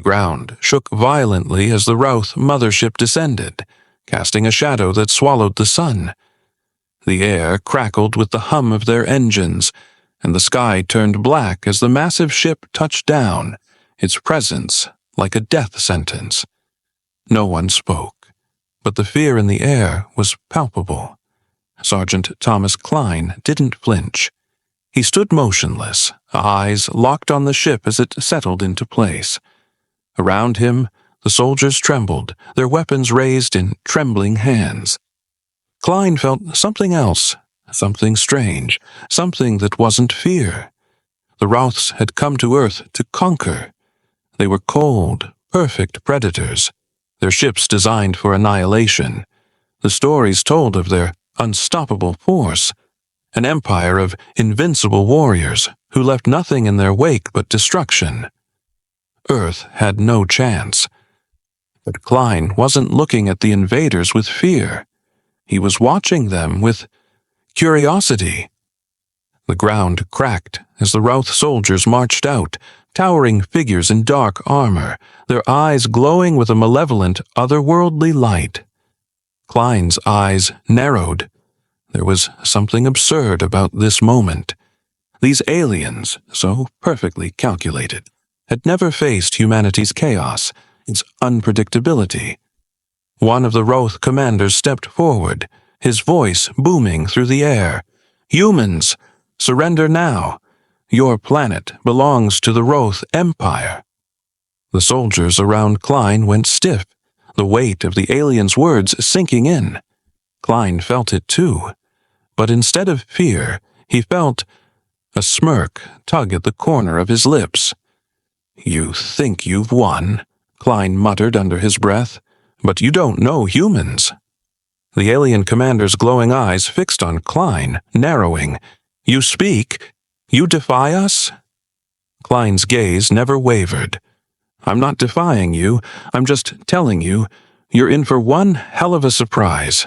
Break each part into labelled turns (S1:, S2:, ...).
S1: The ground shook violently as the Routh mothership descended, casting a shadow that swallowed the sun. The air crackled with the hum of their engines, and the sky turned black as the massive ship touched down, its presence like a death sentence. No one spoke, but the fear in the air was palpable. Sergeant Thomas Klein didn't flinch. He stood motionless, eyes locked on the ship as it settled into place. Around him, the soldiers trembled, their weapons raised in trembling hands. Klein felt something else, something strange, something that wasn't fear. The Rouths had come to Earth to conquer. They were cold, perfect predators, their ships designed for annihilation. The stories told of their unstoppable force, an empire of invincible warriors who left nothing in their wake but destruction. Earth had no chance. But Klein wasn't looking at the invaders with fear. He was watching them with curiosity. The ground cracked as the Routh soldiers marched out, towering figures in dark armor, their eyes glowing with a malevolent, otherworldly light. Klein's eyes narrowed. There was something absurd about this moment. These aliens, so perfectly calculated, had never faced humanity's chaos, its unpredictability. One of the Routh commanders stepped forward, his voice booming through the air. "Humans, surrender now. Your planet belongs to the Routh Empire." The soldiers around Klein went stiff, the weight of the alien's words sinking in. Klein felt it too, but instead of fear, he felt a smirk tug at the corner of his lips. "You think you've won," Klein muttered under his breath, "but you don't know humans." The alien commander's glowing eyes fixed on Klein, narrowing. "You speak? You defy us?" Klein's gaze never wavered. "I'm not defying you. I'm just telling you, you're in for one hell of a surprise."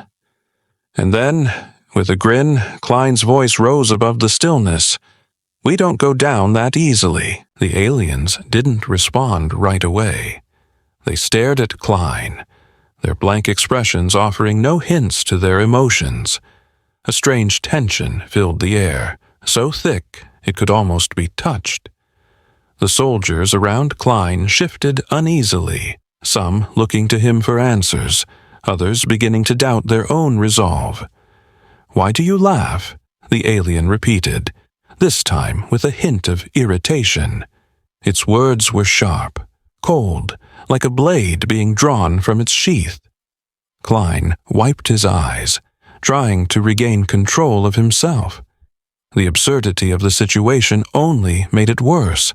S1: And then, with a grin, Klein's voice rose above the stillness. "We don't go down that easily." The aliens didn't respond right away. They stared at Klein, their blank expressions offering no hints to their emotions. A strange tension filled the air, so thick it could almost be touched. The soldiers around Klein shifted uneasily, some looking to him for answers, others beginning to doubt their own resolve. "Why do you laugh?" the alien repeated, this time with a hint of irritation. Its words were sharp, cold, like a blade being drawn from its sheath. Klein wiped his eyes, trying to regain control of himself. The absurdity of the situation only made it worse.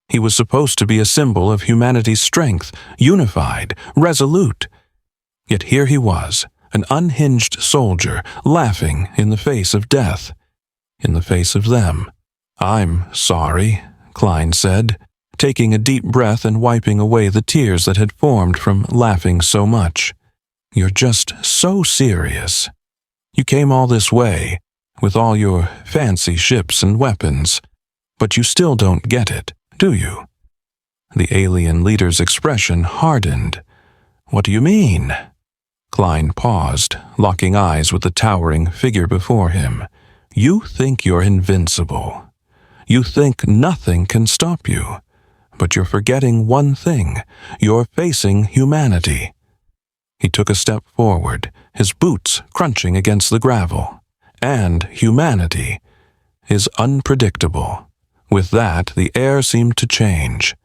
S1: He was supposed to be a symbol of humanity's strength, unified, resolute. Yet here he was, an unhinged soldier, laughing in the face of death, in the face of them. "I'm sorry," Klein said, taking a deep breath and wiping away the tears that had formed from laughing so much. "You're just so serious. You came all this way, with all your fancy ships and weapons, but you still don't get it, do you?" The alien leader's expression hardened. "What do you mean?" Klein paused, locking eyes with the towering figure before him. "You think you're invincible. You think nothing can stop you. But you're forgetting one thing. You're facing humanity." He took a step forward, his boots crunching against the gravel. "And humanity is unpredictable." With that, the air seemed to change.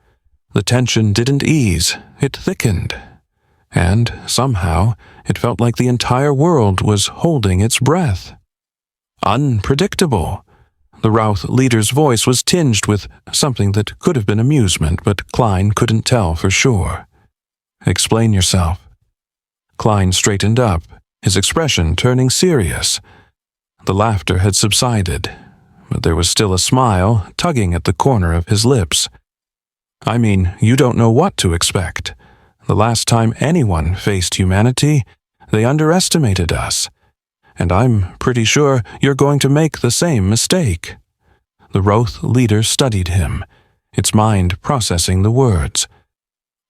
S1: The tension didn't ease, it thickened. And, somehow, it felt like the entire world was holding its breath. Unpredictable. The Routh leader's voice was tinged with something that could have been amusement, but Klein couldn't tell for sure. "Explain yourself." Klein straightened up, his expression turning serious. The laughter had subsided, but there was still a smile tugging at the corner of his lips. "I mean, you don't know what to expect. The last time anyone faced humanity, they underestimated us. And I'm pretty sure you're going to make the same mistake." The Routh leader studied him, its mind processing the words.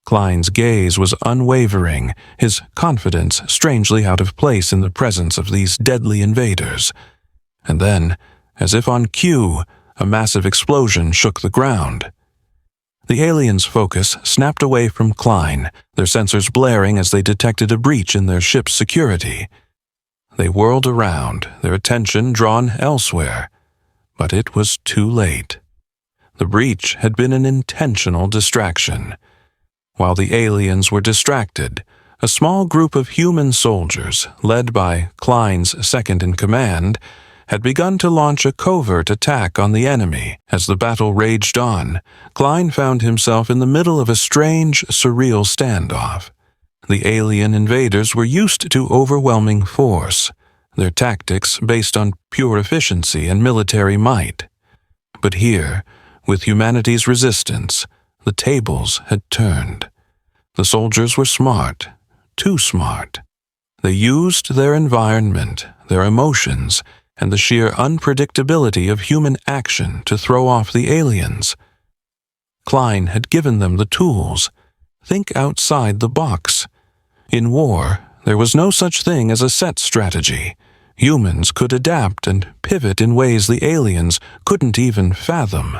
S1: Klein's gaze was unwavering, his confidence strangely out of place in the presence of these deadly invaders. And then, as if on cue, a massive explosion shook the ground. The aliens' focus snapped away from Klein, their sensors blaring as they detected a breach in their ship's security. They whirled around, their attention drawn elsewhere. But it was too late. The breach had been an intentional distraction. While the aliens were distracted, a small group of human soldiers, led by Klein's second-in-command, had begun to launch a covert attack on the enemy. As the battle raged on, Klein found himself in the middle of a strange, surreal standoff. The alien invaders were used to overwhelming force, their tactics based on pure efficiency and military might. But here, with humanity's resistance, the tables had turned. The soldiers were smart, too smart. They used their environment, their emotions, and the sheer unpredictability of human action to throw off the aliens. Klein had given them the tools. Think outside the box. In war, there was no such thing as a set strategy. Humans could adapt and pivot in ways the aliens couldn't even fathom.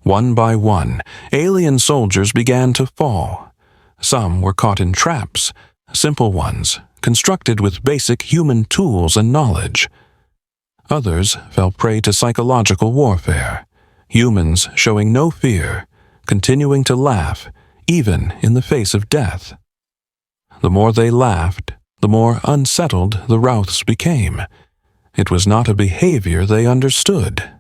S1: One by one, alien soldiers began to fall. Some were caught in traps, simple ones, constructed with basic human tools and knowledge. Others fell prey to psychological warfare, humans showing no fear, continuing to laugh, even in the face of death. The more they laughed, the more unsettled the Rouths became. It was not a behavior they understood.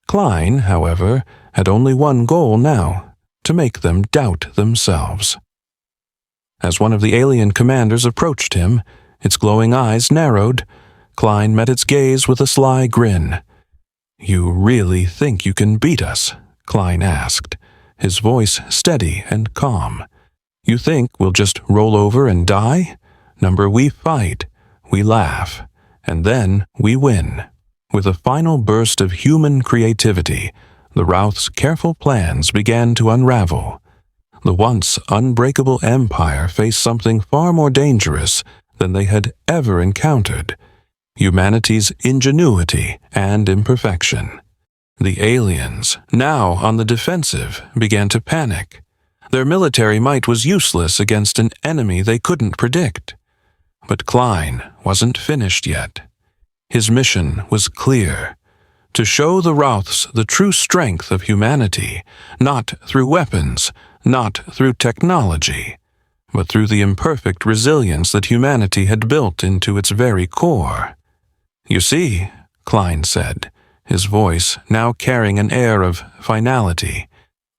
S1: Klein, however, had only one goal now, to make them doubt themselves. As one of the alien commanders approached him, its glowing eyes narrowed. Klein met its gaze with a sly grin. "You really think you can beat us?" Klein asked, his voice steady and calm. "You think we'll just roll over and die? Number, we fight, we laugh, and then we win." With a final burst of human creativity, the Routh's careful plans began to unravel. The once unbreakable empire faced something far more dangerous than they had ever encountered: humanity's ingenuity and imperfection. The aliens, now on the defensive, began to panic. Their military might was useless against an enemy they couldn't predict. But Klein wasn't finished yet. His mission was clear: to show the Rouths the true strength of humanity, not through weapons, not through technology, but through the imperfect resilience that humanity had built into its very core. "You see," Klein said, his voice now carrying an air of finality,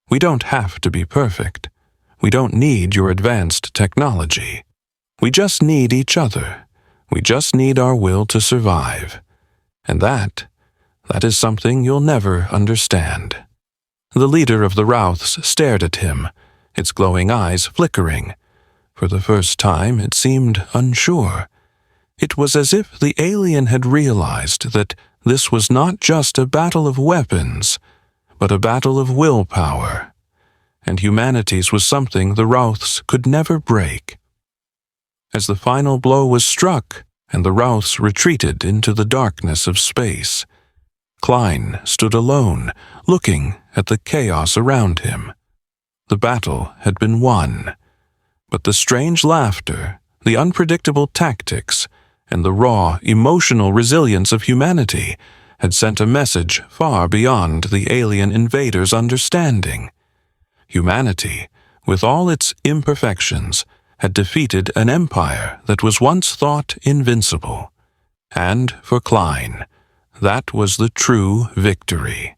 S1: "we don't have to be perfect. We don't need your advanced technology. We just need each other. We just need our will to survive. And that is something you'll never understand." The leader of the Rouths stared at him, its glowing eyes flickering. For the first time, it seemed unsure. It was as if the alien had realized that this was not just a battle of weapons, but a battle of willpower. And humanity's was something the Rouths could never break. As the final blow was struck, and the Rouths retreated into the darkness of space, Klein stood alone, looking at the chaos around him. The battle had been won, but the strange laughter, the unpredictable tactics, and the raw, emotional resilience of humanity had sent a message far beyond the alien invaders' understanding. Humanity, with all its imperfections, had defeated an empire that was once thought invincible. And for Klein, that was the true victory.